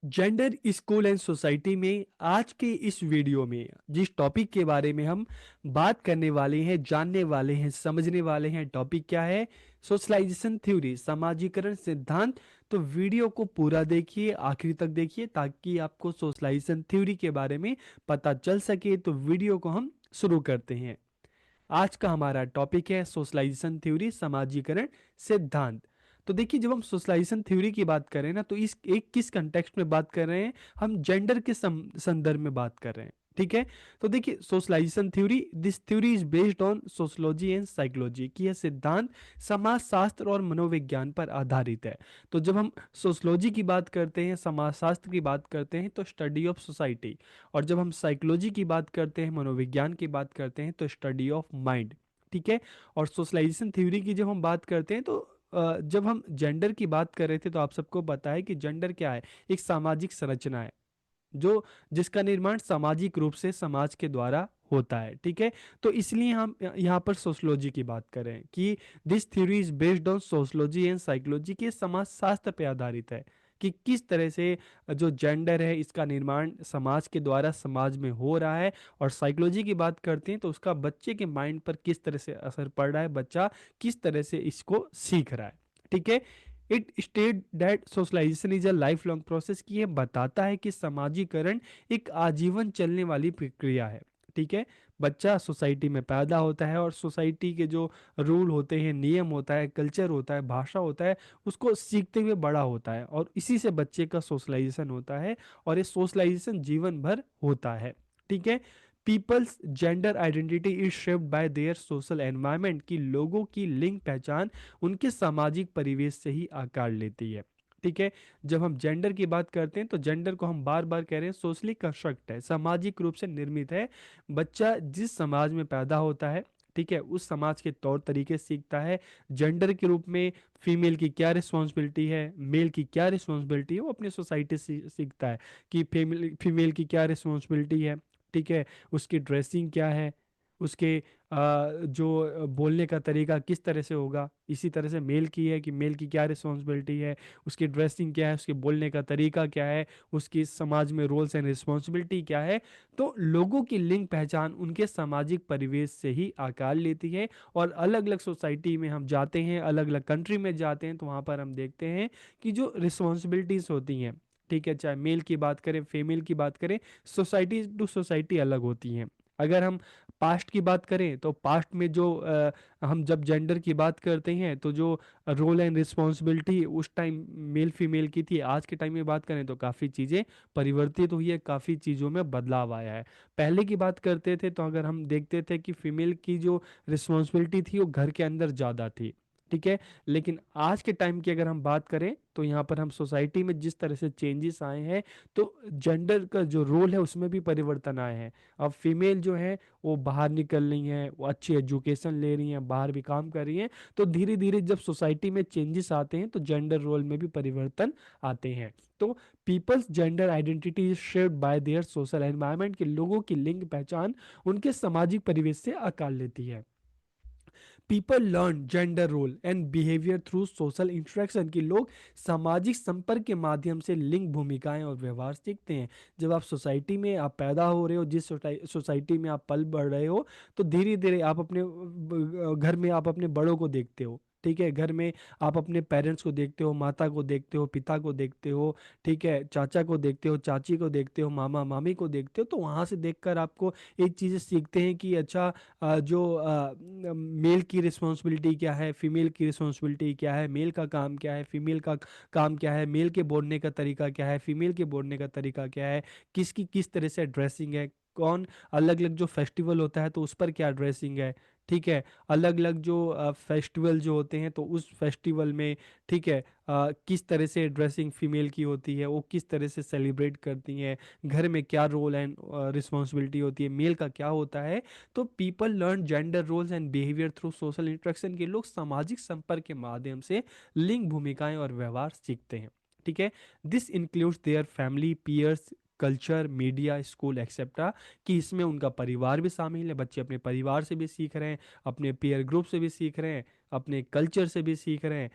Gender school and society में आज के इस वीडियो में जिस टॉपिक के बारे में हम बात करने वाले हैं, जानने वाले हैं, समझने वाले हैं, टॉपिक क्या है? सोशलाइजेशन थ्योरी, समाजीकरण सिद्धांत। तो वीडियो को पूरा देखिए, आखिरी तक देखिए ताकि आपको सोशलाइजेशन थ्योरी के बारे में पता चल सके। तो वीडियो को हम शुरू करते हैं। आज का हमारा टॉपिक है सोशलाइजेशन थ्योरी, समाजीकरण सिद्धांत। तो देखिए, जब हम सोशलाइजेशन थ्योरी की बात करें ना, तो इस एक किस कंटेक्स्ट में बात कर रहे हैं? हम जेंडर के संदर्भ में बात कर रहे हैं। ठीक है। तो देखिए, socialization theory, this theory is based on sociology and psychology, कि यह सिद्धांत समाजशास्त्र और मनोविज्ञान पर आधारित है। तो जब हम सोशोलॉजी की बात करते हैं, समाजशास्त्र की बात करते हैं, तो स्टडी ऑफ सोसाइटी। और जब हम साइकोलॉजी की बात करते हैं, मनोविज्ञान की बात करते हैं, तो स्टडी ऑफ माइंड। ठीक है। और सोशलाइजेशन थ्योरी की जब हम बात करते हैं, तो जब हम जेंडर की बात कर रहे थे, तो आप सबको पता है कि जेंडर क्या है? एक सामाजिक संरचना है जो जिसका निर्माण सामाजिक रूप से समाज के द्वारा होता है। ठीक है। तो इसलिए हम यहाँ पर सोशोलॉजी की बात करें कि this theory is based on sociology and psychology, के समाज शास्त्र पे आधारित है कि किस तरह से जो जेंडर है इसका निर्माण समाज के द्वारा समाज में हो रहा है। और साइकोलॉजी की बात करते हैं तो उसका बच्चे के माइंड पर किस तरह से असर पड़ रहा है, बच्चा किस तरह से इसको सीख रहा है। ठीक है। It state that socialization is a lifelong process, की ये बताता है कि समाजीकरण एक आजीवन चलने वाली प्रक्रिया है। ठीक है। बच्चा सोसाइटी में पैदा होता है और सोसाइटी के जो रूल होते हैं, नियम होता है, कल्चर होता है, भाषा होता है, उसको सीखते हुए बड़ा होता है और इसी से बच्चे का सोशलाइजेशन होता है। और ये सोशलाइजेशन जीवन भर होता है। ठीक है। People's gender identity is shaped by their social environment, की लोगों की लिंग पहचान उनके सामाजिक परिवेश से ही आकार लेती है। ठीक है। जब हम जेंडर की बात करते हैं तो जेंडर को हम बार बार कह रहे हैं सोशली कंस्ट्रक्ट है, सामाजिक रूप से निर्मित है। बच्चा जिस समाज में पैदा होता है, ठीक है, उस समाज के तौर तरीके सीखता है। जेंडर के रूप में फीमेल की क्या रिस्पॉन्सिबिलिटी है, मेल की क्या रिस्पॉन्सिबिलिटी है, वो अपनी सोसाइटी से सीखता है कि फीमेल फीमेल की क्या रिस्पॉन्सिबिलिटी है। ठीक है। उसकी ड्रेसिंग क्या है, उसके जो बोलने का तरीका किस तरह से होगा। इसी तरह से मेल की है कि मेल की क्या रिस्पॉन्सिबिलिटी है, उसकी ड्रेसिंग क्या है, उसके बोलने का तरीका क्या है, उसकी समाज में रोल्स एंड रिस्पॉन्सिबिलिटी क्या है। तो लोगों की लिंग पहचान उनके सामाजिक परिवेश से ही आकार लेती है। और अलग अलग सोसाइटी में हम जाते हैं, अलग अलग कंट्री में जाते हैं, तो वहाँ पर हम देखते हैं कि जो रिस्पॉन्सिबिलिटीज होती हैं, ठीक है, चाहे मेल की बात करें, फीमेल की बात करें, सोसाइटी टू सोसाइटी अलग होती हैं। अगर हम पास्ट की बात करें तो पास्ट में जो हम जब जेंडर की बात करते हैं तो जो रोल एंड रिस्पॉन्सिबिलिटी उस टाइम मेल फीमेल की थी, आज के टाइम में बात करें तो काफ़ी चीज़ें परिवर्तित हुई है, काफ़ी चीज़ों में बदलाव आया है। पहले की बात करते थे तो अगर हम देखते थे कि फीमेल की जो रिस्पॉन्सिबिलिटी थी वो घर के अंदर ज़्यादा थी। ठीक है। लेकिन आज के टाइम की अगर हम बात करें तो यहाँ पर हम सोसाइटी में जिस तरह से चेंजेस आए हैं, तो जेंडर का जो रोल है उसमें भी परिवर्तन आए हैं। अब फीमेल जो है वो बाहर निकल रही हैं, वो अच्छी एजुकेशन ले रही हैं, बाहर भी काम कर रही हैं। तो धीरे धीरे जब सोसाइटी में चेंजेस आते हैं तो जेंडर रोल में भी परिवर्तन आते हैं। तो people's gender identity is shaped by their social environment, के लोगों की लिंग पहचान उनके सामाजिक परिवेश से आकार लेती है। People learn gender role and behaviour through social interaction, की लोग सामाजिक संपर्क के माध्यम से लिंग भूमिकाएं और व्यवहार सीखते हैं। जब आप सोसाइटी में आप पैदा हो रहे हो, जिस सोसाइटी में आप पल बढ़ रहे हो, तो धीरे धीरे आप अपने घर में आप अपने बड़ों को देखते हो। ठीक है। घर में आप अपने पेरेंट्स को देखते हो, माता को देखते हो, पिता को देखते हो। ठीक है। चाचा को देखते हो, चाची को देखते हो, मामा मामी को देखते हो। तो वहां से देखकर आपको एक चीज़ सीखते हैं कि अच्छा, जो मेल की रिस्पॉन्सिबिलिटी क्या है, फीमेल की रिस्पॉन्सिबिलिटी क्या है, मेल का काम क्या है, फीमेल का काम क्या है, मेल के बोलने का तरीका क्या है, फीमेल के बोलने का तरीका क्या है, किसकी किस तरह से ड्रेसिंग है, कौन अलग अलग जो फेस्टिवल होता है तो उस पर क्या ड्रेसिंग है। ठीक है। अलग अलग जो फेस्टिवल जो होते हैं तो उस फेस्टिवल में, ठीक है, किस तरह से ड्रेसिंग फीमेल की होती है, वो किस तरह से सेलिब्रेट करती हैं, घर में क्या रोल एंड रिस्पॉन्सिबिलिटी होती है, मेल का क्या होता है। तो people learn gender roles and behaviour through social interaction, के लोग सामाजिक संपर्क के माध्यम से लिंग भूमिकाएं और व्यवहार सीखते हैं। ठीक है। This includes their family, peers, culture, media, school etcetera, कि इसमें उनका परिवार भी शामिल है। बच्चे अपने परिवार से भी सीख रहे हैं, अपने पीयर ग्रुप से भी सीख रहे हैं, अपने कल्चर से भी सीख रहे हैं,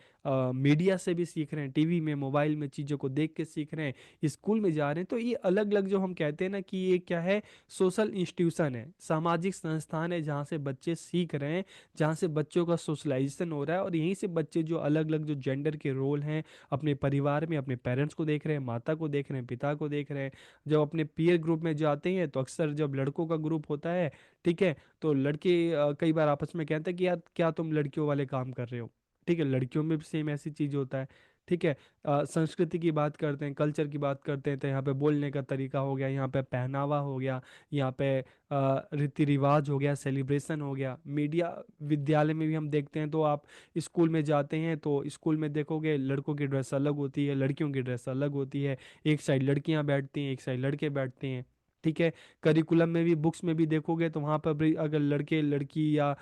मीडिया से भी सीख रहे हैं, टीवी में मोबाइल में चीज़ों को देख के सीख रहे हैं, स्कूल में जा रहे हैं। तो ये अलग अलग जो हम कहते हैं ना कि ये क्या है, सोशल इंस्टीट्यूशन है, सामाजिक संस्थान है जहाँ से बच्चे सीख रहे हैं, जहाँ से बच्चों का सोशलाइजेशन हो रहा है। और यहीं से बच्चे जो अलग अलग जो जेंडर के रोल हैं अपने परिवार में, अपने पेरेंट्स को देख रहे हैं, माता को देख रहे हैं, पिता को देख रहे हैं। जब अपने पीयर ग्रुप में जाते हैं तो अक्सर जब लड़कों का ग्रुप होता है, ठीक है, तो लड़के कई बार आपस में कहते हैं कि यार क्या तुम लड़कियों वाले काम कर रहे हो। ठीक है, लड़कियों में भी सेम ऐसी चीज होता है। ठीक है, संस्कृति की बात करते हैं, कल्चर की बात करते हैं, तो यहाँ पे बोलने का तरीका हो गया, यहाँ पे पहनावा हो गया, यहाँ पे रीति रिवाज हो गया, सेलिब्रेशन हो गया। मीडिया विद्यालय में भी हम देखते हैं, तो आप स्कूल में जाते हैं तो स्कूल में देखोगे लड़कों की ड्रेस अलग होती है, लड़कियों की ड्रेस अलग होती है। एक साइड लड़कियां बैठती हैं, एक साइड लड़के बैठते हैं। ठीक है, करिकुलम में भी, बुक्स में भी देखोगे तो वहाँ पर भी अगर लड़के लड़की या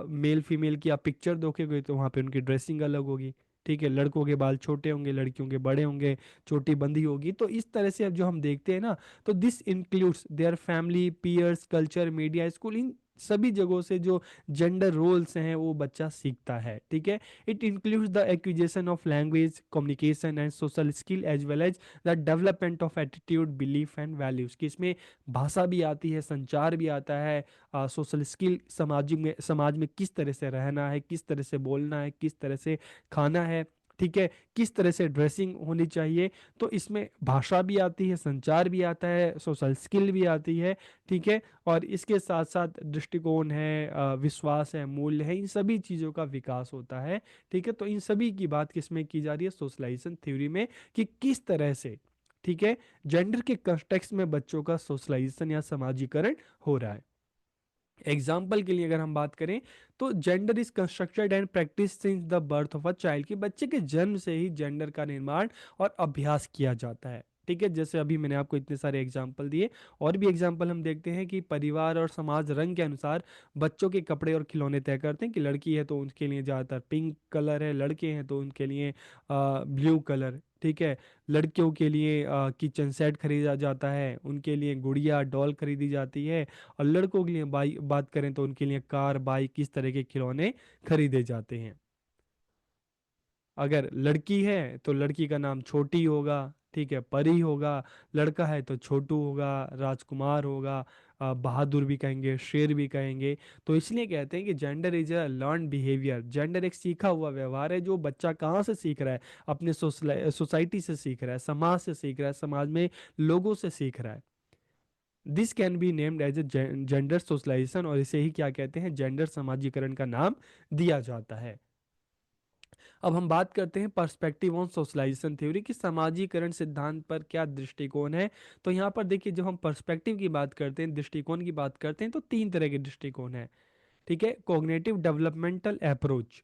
मेल फीमेल की आप पिक्चर देखोगे तो वहाँ पे उनकी ड्रेसिंग अलग होगी। ठीक है, लड़कों के बाल छोटे होंगे, लड़कियों के बड़े होंगे, चोटी बंदी होगी। तो इस तरह से अब जो हम देखते हैं ना, तो this includes their family, peers, culture, media, school, इन सभी जगहों से जो जेंडर रोल्स हैं वो बच्चा सीखता है। ठीक है, it includes the acquisition of language, communication and social skill as well as the development of attitude, belief and values, कि इसमें भाषा भी आती है, संचार भी आता है, सोशल स्किल, समाज में किस तरह से रहना है, किस तरह से बोलना है, किस तरह से खाना है। ठीक है, किस तरह से ड्रेसिंग होनी चाहिए। तो इसमें भाषा भी आती है, संचार भी आता है, सोशल स्किल भी आती है। ठीक है, और इसके साथ साथ दृष्टिकोण है, विश्वास है, मूल्य है, इन सभी चीज़ों का विकास होता है। ठीक है, तो इन सभी की बात किसमें की जा रही है, सोशलाइजेशन थ्योरी में, कि किस तरह से, ठीक है, जेंडर के कंटेक्स्ट में बच्चों का सोशलाइजेशन या समाजीकरण हो रहा है। एग्जाम्पल के लिए अगर हम बात करें तो gender is constructed and practice since the birth of a child, कि बच्चे के जन्म से ही जेंडर का निर्माण और अभ्यास किया जाता है। ठीक है, जैसे अभी मैंने आपको इतने सारे एग्जाम्पल दिए, और भी एग्जाम्पल हम देखते हैं कि परिवार और समाज रंग के अनुसार बच्चों के कपड़े और खिलौने तय करते हैं, कि लड़की है तो उनके लिए ज़्यादातर पिंक कलर है, लड़के हैं तो उनके लिए ब्लू कलर। ठीक है, लड़कियों के लिए किचन सेट खरीदा जाता है, उनके लिए गुड़िया डॉल खरीदी जाती है। और लड़कों के लिए बात करें तो उनके लिए कार, बाइक, किस तरह के खिलौने खरीदे जाते हैं। अगर लड़की है तो लड़की का नाम छोटी होगा, ठीक है, परी होगा। लड़का है तो छोटू होगा, राजकुमार होगा, बहादुर भी कहेंगे, शेर भी कहेंगे। तो इसलिए कहते हैं कि gender is a learn behaviour, gender एक सीखा हुआ व्यवहार है, जो बच्चा कहाँ से सीख रहा है, अपने सोसाइटी से सीख रहा है, समाज से सीख रहा है, समाज में लोगों से सीख रहा है। This can be named as a gender socialization, और इसे ही क्या कहते हैं, जेंडर समाजीकरण का नाम दिया जाता है। अब हम बात करते हैं पर्सपेक्टिव ऑन सोशलाइजेशन थ्योरी, कि समाजीकरण सिद्धांत पर क्या दृष्टिकोण है। तो यहाँ पर देखिए, जब हम पर्सपेक्टिव की बात करते हैं, दृष्टिकोण की बात करते हैं, तो तीन तरह के दृष्टिकोण है। ठीक है, cognitive developmental approach,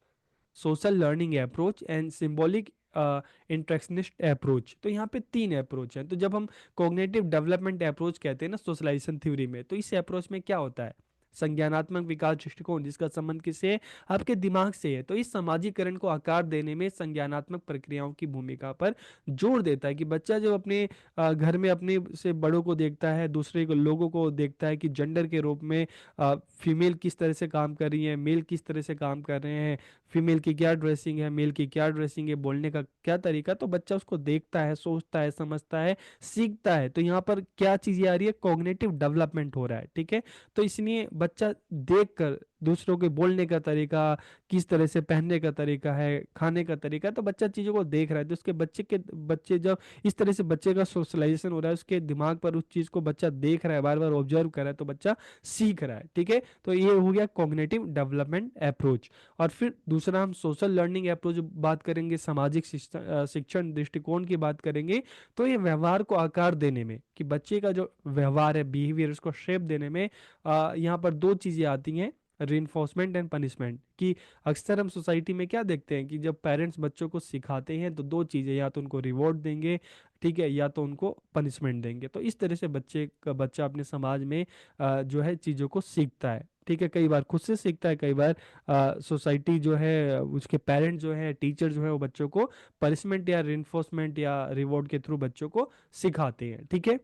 social learning approach and symbolic interactionist approach. तो यहाँ पे तीन अप्रोच हैं। तो जब हम कॉग्निटिव डेवलपमेंट अप्रोच कहते हैं ना सोशलाइजेशन थ्योरी में, तो इस अप्रोच में क्या होता है, संज्ञानात्मक विकास दृष्टिकोण, जिसका संबंध किससे है, आपके दिमाग से है। तो इस समाजीकरण को आकार देने में संज्ञानात्मक प्रक्रियाओं की भूमिका पर जोर देता है, कि बच्चा जब अपने घर में अपने से बड़ों को देखता है, दूसरे को लोगों को देखता है कि जेंडर के रूप में फीमेल किस तरह से काम कर रही है, मेल किस तरह से काम कर रहे हैं, फीमेल की क्या ड्रेसिंग है, मेल की क्या ड्रेसिंग है, बोलने का क्या तरीका, तो बच्चा उसको देखता है, सोचता है, समझता है, सीखता है। तो यहाँ पर क्या चीजें आ रही है, कॉग्निटिव डेवलपमेंट हो रहा है। ठीक है, तो इसलिए बच्चा देख कर दूसरों के बोलने का तरीका, किस तरह से पहनने का तरीका है, खाने का तरीका, तो बच्चा चीजों को देख रहा है। तो उसके बच्चे जब इस तरह से बच्चे का सोशलाइजेशन हो रहा है, उसके दिमाग पर उस चीज को बच्चा देख रहा है, बार बार ऑब्जर्व कर रहा है, तो बच्चा सीख रहा है। ठीक है, तो ये हो गया कॉग्निटिव डेवलपमेंट अप्रोच। और फिर दूसरा हम सोशल लर्निंग अप्रोच बात करेंगे, सामाजिक शिक्षण दृष्टिकोण की बात करेंगे। तो ये व्यवहार को आकार देने में, कि बच्चे का जो व्यवहार है, बिहेवियर, उसको शेप देने में यहाँ पर दो चीजें आती हैं, रिइंफोर्समेंट एंड पनिशमेंट। कि अक्सर हम सोसाइटी में क्या देखते हैं, कि जब पेरेंट्स बच्चों को सिखाते हैं तो दो चीजें, या तो उनको रिवॉर्ड देंगे, ठीक है, या तो उनको पनिशमेंट देंगे। तो इस तरह से बच्चा अपने समाज में जो है चीजों को सीखता है। ठीक है, कई बार खुद से सीखता है, कई बार सोसाइटी जो है, उसके पेरेंट जो है, टीचर जो है, वो बच्चों को पनिशमेंट या रिइंफोर्समेंट या रिवॉर्ड के थ्रू बच्चों को सिखाते हैं। ठीक है,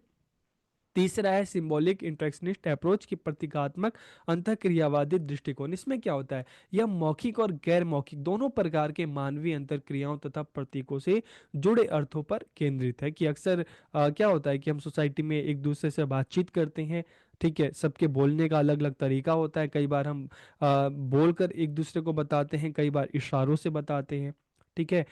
तीसरा है सिंबॉलिक इंटरेक्शनिस्ट अप्रोच की प्रतीकात्मक अंतःक्रियावादी दृष्टिकोण। इसमें क्या होता है, यह मौखिक और गैर मौखिक दोनों प्रकार के मानवीय अंतर्क्रियाओं तथा प्रतीकों से जुड़े अर्थों पर केंद्रित है। कि अक्सर क्या होता है कि हम सोसाइटी में एक दूसरे से बातचीत करते हैं, ठीक है, सबके बोलने का अलग अलग तरीका होता है। कई बार हम बोलकर एक दूसरे को बताते हैं, कई बार इशारों से बताते हैं, ठीक है।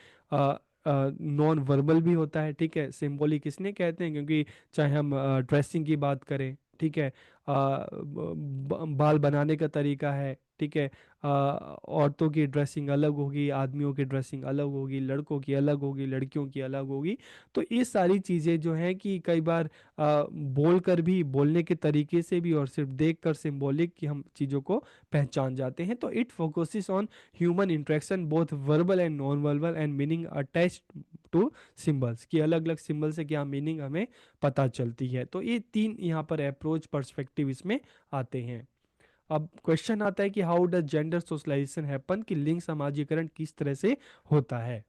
नॉन वर्बल भी होता है, ठीक है। सिंबॉलिक इसलिए कहते हैं क्योंकि चाहे हम ड्रेसिंग की बात करें, ठीक है, बाल बनाने का तरीका है, ठीक है, औरतों की ड्रेसिंग अलग होगी, आदमियों की ड्रेसिंग अलग होगी, लड़कों की अलग होगी, लड़कियों की अलग होगी। तो ये सारी चीज़ें जो हैं कि कई बार बोलकर भी, बोलने के तरीके से भी, और सिर्फ देखकर सिंबॉलिक की हम चीज़ों को पहचान जाते हैं। तो it focuses on human interaction both verbal and non verbal and meaning attached to symbols, की अलग अलग सिंबल से क्या मीनिंग हमें पता चलती है। तो ये तीन यहाँ पर अप्रोच पर्सपेक्टिव इसमें आते हैं। अब क्वेश्चन आता है कि how does gender socialization happen, कि लिंग समाजीकरण किस तरह से होता है।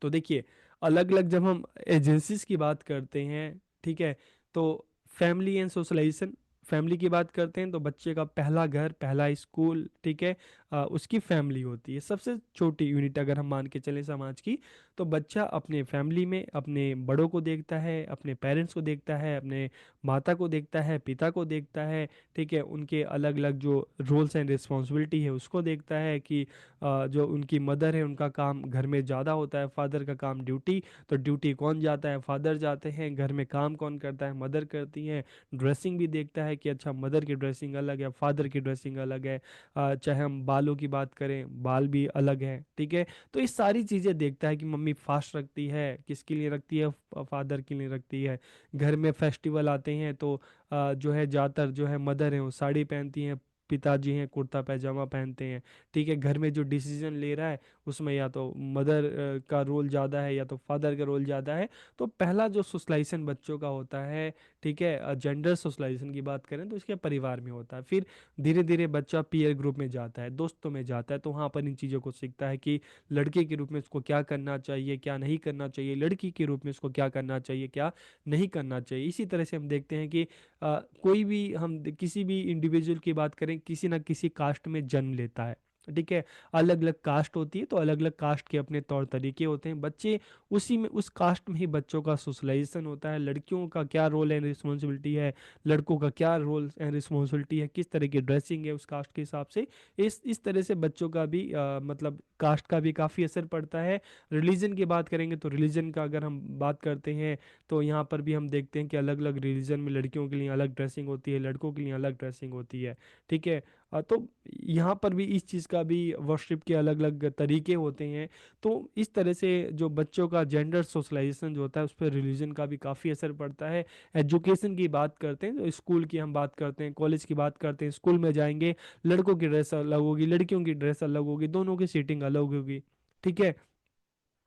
तो देखिए, अलग अलग जब हम एजेंसीज की बात करते हैं, ठीक है, तो फैमिली एंड सोशलाइजेशन, फैमिली की बात करते हैं तो बच्चे का पहला घर, पहला स्कूल, ठीक है, उसकी फैमिली होती है, सबसे छोटी यूनिट अगर हम मान के चलें समाज की। तो बच्चा अपने फैमिली में अपने बड़ों को देखता है, अपने पेरेंट्स को देखता है, अपने माता को देखता है, पिता को देखता है, ठीक है, उनके अलग अलग जो रोल्स एंड रिस्पॉन्सिबिलिटी है उसको देखता है। कि जो उनकी मदर है उनका काम घर में ज़्यादा होता है, फादर का काम ड्यूटी, तो ड्यूटी कौन जाता है, फादर जाते हैं। घर में काम कौन करता है, मदर करती हैं। ड्रेसिंग भी देखता है कि अच्छा मदर की ड्रेसिंग अलग है, फादर की ड्रेसिंग अलग है। चाहे हम बालों की बात करें, बाल भी अलग है, ठीक है। तो ये सारी चीज़ें देखता है कि मम्मी फास्ट रखती है, किसके लिए रखती है, फादर के लिए रखती है। घर में फेस्टिवल आते हैं तो जो है ज़्यादातर जो है मदर है वो साड़ी पहनती हैं, पिताजी हैं कुर्ता पैजामा पहनते हैं, ठीक है। घर में जो डिसीजन ले रहा है उसमें या तो मदर का रोल ज़्यादा है या तो फादर का रोल ज़्यादा है। तो पहला जो सोशलाइजेशन बच्चों का होता है, ठीक है, जेंडर सोशलाइजेशन की बात करें तो इसके परिवार में होता है। फिर धीरे धीरे बच्चा पीयर ग्रुप में जाता है, दोस्तों में जाता है, तो वहाँ पर इन चीज़ों को सीखता है कि लड़के के रूप में उसको क्या करना चाहिए, क्या नहीं करना चाहिए, लड़की के रूप में उसको क्या करना चाहिए, क्या नहीं करना चाहिए। इसी तरह से हम देखते हैं कि कोई भी किसी भी इंडिविजुअल की बात करें, किसी ना किसी कास्ट में जन्म लेता है, ठीक है। अलग अलग कास्ट होती है तो अलग अलग कास्ट के अपने तौर तरीके होते हैं। बच्चे उसी में, उस कास्ट में ही बच्चों का सोशलाइजेशन होता है। लड़कियों का क्या रोल एंड रिस्पॉन्सिबिलिटी है, लड़कों का क्या रोल एंड रिस्पॉन्सिबिलिटी है, किस तरह की ड्रेसिंग है उस कास्ट के हिसाब से। इस तरह से बच्चों का भी मतलब कास्ट का भी काफ़ी असर पड़ता है। रिलीजन की बात करेंगे तो रिलीजन का अगर हम बात करते हैं तो यहाँ पर भी हम देखते हैं कि अलग अलग रिलीजन में लड़कियों के लिए अलग ड्रेसिंग होती है, लड़कों के लिए अलग ड्रेसिंग होती है, ठीक है। तो यहाँ पर भी इस चीज़ का भी वर्शिप के अलग अलग तरीके होते हैं। तो इस तरह से जो बच्चों का जेंडर सोशलाइजेशन जो होता है उस पर रिलीजन का भी काफ़ी असर पड़ता है। एजुकेशन की बात करते हैं तो स्कूल की हम बात करते हैं, कॉलेज की बात करते हैं, स्कूल में जाएंगे, लड़कों की ड्रेस अलग होगी, लड़कियों की ड्रेस अलग होगी, दोनों की सीटिंग अलग होगी, ठीक है।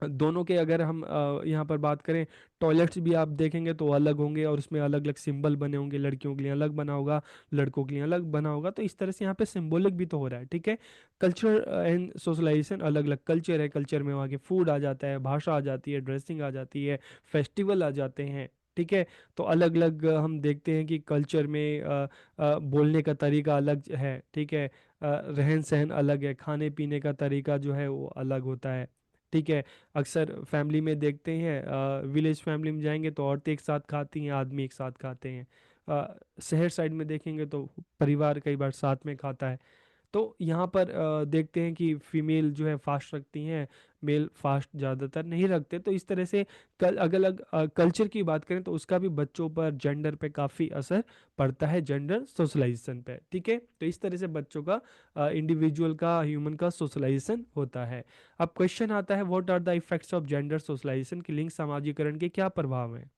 दोनों के अगर हम यहाँ पर बात करें, टॉयलेट्स भी आप देखेंगे तो अलग होंगे और उसमें अलग अलग सिंबल बने होंगे, लड़कियों के लिए अलग बना होगा, लड़कों के लिए अलग बना होगा। तो इस तरह से यहाँ पे सिंबॉलिक भी तो हो रहा है, ठीक है। कल्चर एंड सोशलाइजेशन, अलग अलग कल्चर है, कल्चर में वहाँ के फूड आ जाता है, भाषा आ जाती है, ड्रेसिंग आ जाती है, फेस्टिवल आ जाते हैं, ठीक है। तो अलग अलग हम देखते हैं कि कल्चर में बोलने का तरीका अलग है, ठीक है, रहन सहन अलग है, खाने पीने का तरीका जो है वो अलग होता है, ठीक है। अक्सर फैमिली में देखते हैं, विलेज फैमिली में जाएंगे तो औरतें एक साथ खाती हैं, आदमी एक साथ खाते हैं। शहर साइड में देखेंगे तो परिवार कई बार साथ में खाता है। तो यहाँ पर देखते हैं कि फीमेल जो है फास्ट रखती हैं, मेल फास्ट ज़्यादातर नहीं रखते। तो इस तरह से कल अलग अलग कल्चर की बात करें तो उसका भी बच्चों पर, जेंडर पे काफ़ी असर पड़ता है, जेंडर सोशलाइजेशन पे, ठीक है। तो इस तरह से बच्चों का, इंडिविजुअल का, ह्यूमन का सोशलाइजेशन होता है। अब क्वेश्चन आता है, what are the effects of gender socialization, की लिंग समाजीकरण के क्या प्रभाव हैं।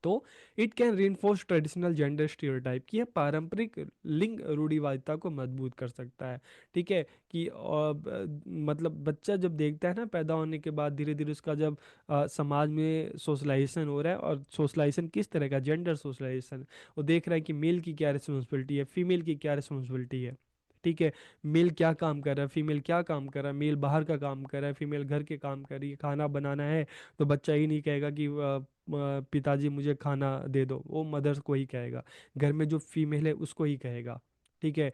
तो it can reinforce traditional gender stereotype, की यह पारंपरिक लिंग रूढ़िवादिता को मजबूत कर सकता है, ठीक है। कि मतलब बच्चा जब देखता है ना पैदा होने के बाद, धीरे धीरे उसका जब समाज में सोशलाइजेशन हो रहा है, और सोशलाइजेशन किस तरह का, जेंडर सोशलाइजेशन, वो देख रहा है कि मेल की क्या रिस्पॉन्सिबिलिटी है, फीमेल की क्या रिस्पॉन्सिबिलिटी है, ठीक है। मेल क्या काम कर रहा है, फीमेल क्या काम कर रहा है, मेल बाहर का काम कर रहा है, फीमेल घर के काम कर रही है, खाना बनाना है तो बच्चा ही नहीं कहेगा कि पिताजी मुझे खाना दे दो, वो मदर को ही कहेगा, घर में जो फीमेल है उसको ही कहेगा। ठीक है।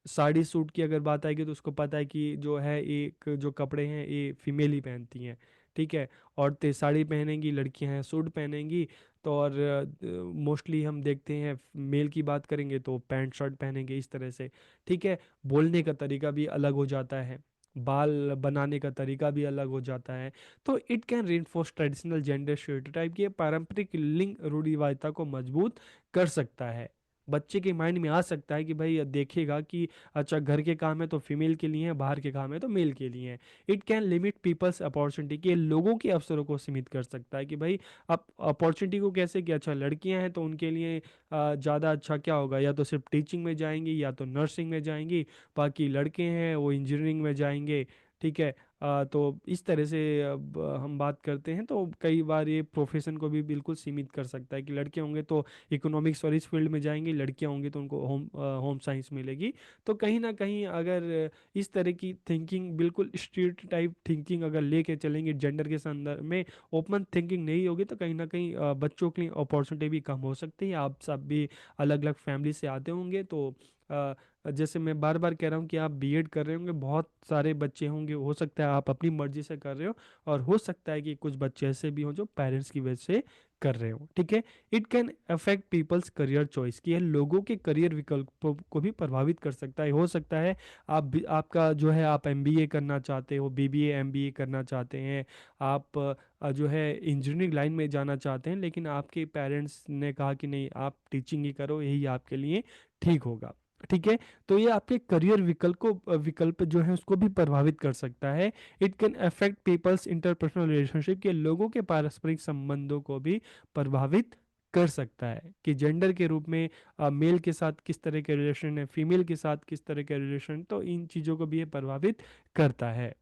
साड़ी सूट की अगर बात आएगी तो उसको पता है कि जो है एक जो कपड़े हैं ये फीमेल ही पहनती हैं। ठीक है। औरतें साड़ी पहनेंगी, लड़कियां हैं सूट पहनेंगी। तो और मोस्टली हम देखते हैं मेल की बात करेंगे तो पैंट शर्ट पहनेंगे इस तरह से। ठीक है। बोलने का तरीका भी अलग हो जाता है, बाल बनाने का तरीका भी अलग हो जाता है। तो it can reinforce traditional gender stereotype की पारंपरिक लिंग रूढ़िवादिता को मजबूत कर सकता है। बच्चे के माइंड में आ सकता है कि भाई ये देखेगा कि अच्छा घर के काम है तो फीमेल के लिए है, बाहर के काम है तो मेल के लिए है। It can limit people's opportunity, कि ये लोगों के अवसरों को सीमित कर सकता है कि भाई अब अपॉर्चुनिटी को कैसे, कि अच्छा लड़कियां हैं तो उनके लिए ज़्यादा अच्छा क्या होगा, या तो सिर्फ टीचिंग में जाएंगी या तो नर्सिंग में जाएंगी, बाकी लड़के हैं वो इंजीनियरिंग में जाएंगे। ठीक है। तो इस तरह से अब हम बात करते हैं तो कई बार ये प्रोफेशन को भी बिल्कुल सीमित कर सकता है कि लड़के होंगे तो इकोनॉमिक्स और इस फील्ड में जाएंगे, लड़कियां होंगी तो उनको होम साइंस मिलेगी। तो कहीं ना कहीं अगर इस तरह की थिंकिंग, बिल्कुल स्टीरियोटाइप थिंकिंग अगर लेके चलेंगे जेंडर के संदर्भ में, ओपन थिंकिंग नहीं होगी तो कहीं ना कहीं बच्चों के लिए अपॉर्चुनिटी भी कम हो सकती है। आप सब भी अलग अलग फैमिली से आते होंगे तो अ, जैसे मैं बार बार कह रहा हूँ कि आप बीएड कर रहे होंगे, बहुत सारे बच्चे होंगे, हो सकता है आप अपनी मर्जी से कर रहे हो, और हो सकता है कि कुछ बच्चे ऐसे भी हों जो पेरेंट्स की वजह से कर रहे हो। ठीक है। It can affect people's career choice, कि यह लोगों के करियर विकल्पों को भी प्रभावित कर सकता है। हो सकता है आप भी, आपका जो है आप एमबीए करना चाहते हो, बीबीए एमबीए करना चाहते हैं, आप जो है इंजीनियरिंग लाइन में जाना चाहते हैं, लेकिन आपके पेरेंट्स ने कहा कि नहीं आप टीचिंग ही करो, यही आपके लिए ठीक होगा। ठीक है। तो ये आपके करियर विकल्प जो है उसको भी प्रभावित कर सकता है। It can affect people's interpersonal relationship, के लोगों के पारस्परिक संबंधों को भी प्रभावित कर सकता है, कि जेंडर के रूप में मेल के साथ किस तरह के रिलेशन है, फीमेल के साथ किस तरह के रिलेशन, तो इन चीज़ों को भी ये प्रभावित करता है।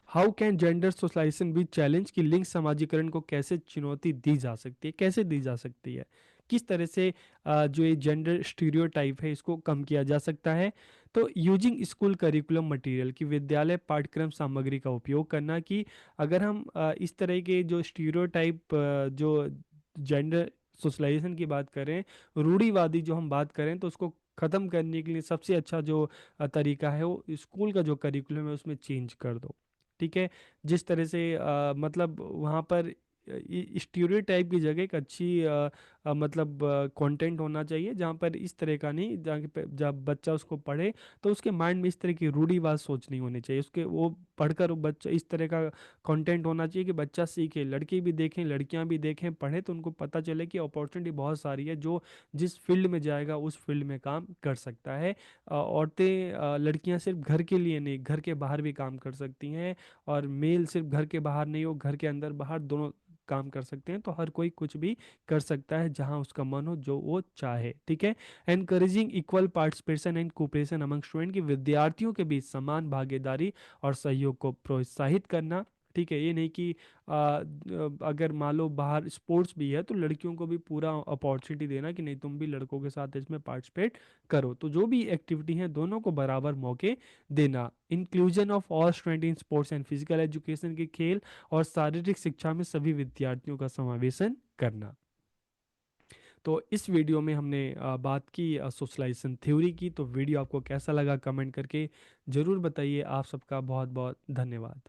How can gender socialization be challenge, की लिंग समाजीकरण को कैसे चुनौती दी जा सकती है, कैसे दी जा सकती है, किस तरह से जो ये जेंडर स्टीरियोटाइप है इसको कम किया जा सकता है। तो यूजिंग स्कूल करिकुलम मटेरियल, की विद्यालय पाठ्यक्रम सामग्री का उपयोग करना, कि अगर हम इस तरह के जो स्टीरियोटाइप जो जेंडर सोशलाइजेशन की बात करें, रूढ़िवादी जो हम बात करें, तो उसको ख़त्म करने के लिए सबसे अच्छा जो तरीका है वो स्कूल का जो करिकुलम है उसमें चेंज कर दो। ठीक है। जिस तरह से मतलब वहाँ पर स्टीरियोटाइप की जगह एक अच्छी मतलब कंटेंट होना चाहिए, जहाँ पर इस तरह का नहीं, जहाँ पे जब बच्चा उसको पढ़े तो उसके माइंड में इस तरह की रूढ़िवाद सोच नहीं होनी चाहिए, उसके वो पढ़कर वो बच्चा इस तरह का कंटेंट होना चाहिए कि बच्चा सीखे, लड़के भी देखें लड़कियां भी देखें, पढ़े तो उनको पता चले कि अपॉर्चुनिटी बहुत सारी है, जो जिस फील्ड में जाएगा उस फील्ड में काम कर सकता है। औरतें लड़कियां सिर्फ घर के लिए नहीं, घर के बाहर भी काम कर सकती हैं, और मेल सिर्फ घर के बाहर नहीं हो, घर के अंदर बाहर दोनों काम कर सकते हैं। तो हर कोई कुछ भी कर सकता है जहां उसका मन हो, जो वो चाहे। ठीक है। Encouraging equal participation and cooperation among student, की विद्यार्थियों के बीच समान भागीदारी और सहयोग को प्रोत्साहित करना। ठीक है। ये नहीं कि अगर मान लो बाहर स्पोर्ट्स भी है तो लड़कियों को भी पूरा अपॉर्चुनिटी देना कि नहीं तुम भी लड़कों के साथ इसमें पार्टिसिपेट करो, तो जो भी एक्टिविटी है दोनों को बराबर मौके देना। Inclusion of all student in sports and physical education, के खेल और शारीरिक शिक्षा में सभी विद्यार्थियों का समावेशन करना। तो इस वीडियो में हमने बात की सोशलाइजेशन थ्योरी की। तो वीडियो आपको कैसा लगा कमेंट करके ज़रूर बताइए। आप सबका बहुत बहुत धन्यवाद।